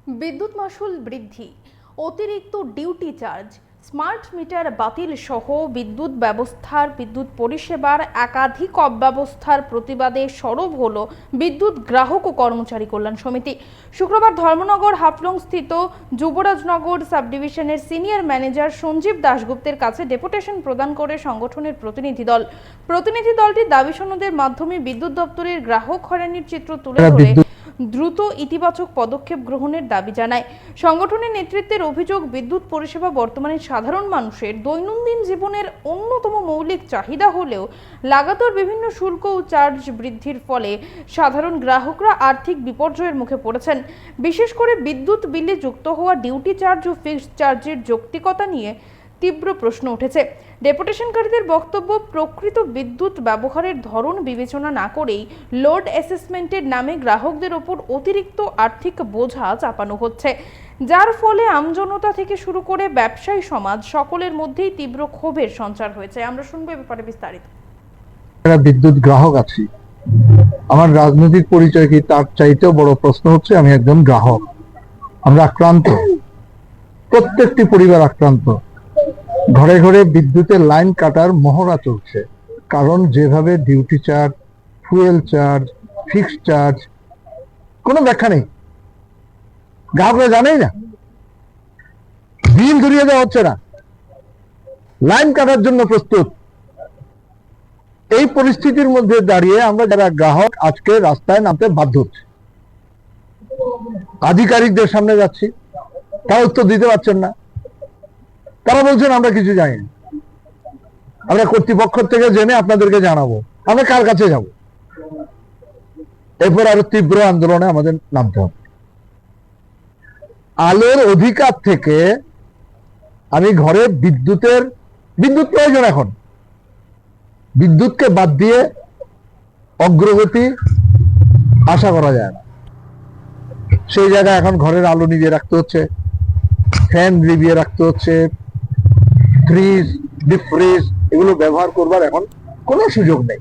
বিদ্যুৎ মাশুল বৃদ্ধি, অতিরিক্ত ডিউটি চার্জ, স্মার্ট মিটার বাতিল সহ বিদ্যুৎ পরিষেবার একাধিক অব্যবস্থার প্রতিবাদে সরব হলো বিদ্যুৎ গ্রাহক ও কর্মচারী কল্যাণ সমিতি। শুক্রবার ধর্মনগর হাফলং স্থিত যুবরাজনগর সাব ডিভিশনের সিনিয়র ম্যানেজার সঞ্জীব দাশগুপ্তের কাছে ডেপুটেশন প্রদান করে সংগঠনের প্রতিনিধি দলটির দাবি সনদের মাধ্যমে বিদ্যুৎ দপ্তরের গ্রাহক হয়রানির চিত্র তুলে ধরে দ্রুত ইতিবাচক পদক্ষেপ গ্রহণের দাবি জানায়। সংগঠনের নেতৃত্বের অভিযোগ, বিদ্যুৎ পরিষেবা বর্তমানে সাধারণ মানুষের দৈনন্দিন জীবনের অন্যতম মৌলিক চাহিদা হলেও লাগাতার বিভিন্ন শুল্ক ও চার্জ বৃদ্ধির ফলে সাধারণ গ্রাহকরা আর্থিক বিপর্যয়ের মুখে পড়েছেন। বিশেষ করে বিদ্যুৎ বিলে যুক্ত হওয়া ডিউটি চার্জ ও ফিক্সড চার্জের যৌক্তিকতা নিয়ে তীব্র প্রশ্ন উঠেছে। ডেপুটেশনকারীদের বক্তব্য, প্রকৃত বিদ্যুৎ ব্যবহারের ধরন বিবেচনা না করেই লোড অ্যাসেসমেন্টের নামে গ্রাহকদের ওপর অতিরিক্ত আর্থিক বোঝা চাপানো হচ্ছে, যার ফলে আমজনতা থেকে শুরু করে ব্যবসায়ী সমাজ সকলের মধ্যেই তীব্র ক্ষোভের সঞ্চার হয়েছে। আমরা শুনবো এ ব্যাপারে বিস্তারিত। বিদ্যুৎ গ্রাহক আছি, আমার রাজনৈতিক পরিচয় কি তার চাইতেও বড় প্রশ্ন হচ্ছে আমি একজন গ্রাহক। আমরা আক্রান্ত, প্রত্যেকটি পরিবার আক্রান্ত। ঘরে ঘরে বিদ্যুতের লাইন কাটার মহড়া চলছে, কারণ যেভাবে duty charge, fuel charge, fixed charge, কোনো ব্যাখ্যা নেই, গ্রাহকরা জানেই না, বিল ধরিয়ে দেওয়া হচ্ছে না, লাইন কাটার জন্য প্রস্তুত। এই পরিস্থিতির মধ্যে দাঁড়িয়ে আমরা যারা গ্রাহক আজকে রাস্তায় নামতে বাধ্য হচ্ছে। আধিকারিকদের সামনে যাচ্ছি, তারা উত্তর দিতে পারছেন না। তারা বলছেন আমরা কিছু জানি না, আমরা কর্তৃপক্ষ থেকে জেনে আপনাদেরকে জানাবো। আমরা কার কাছে যাব? এরপর আরো তীব্র আন্দোলনে আমাদের নামতে হবে। আলোর অধিকার থেকে আমি ঘরে বিদ্যুৎ প্রয়োজন, এখন বিদ্যুৎকে বাদ দিয়ে অগ্রগতি আশা করা যায় না। সেই জায়গায় এখন ঘরের আলো নিভিয়ে রাখতে হচ্ছে, ফ্যান নিভিয়ে রাখতে হচ্ছে, ফ্রিজ, ডিপ ফ্রিজ এগুলো ব্যবহার করবার এখন কোনো সুযোগ নেই।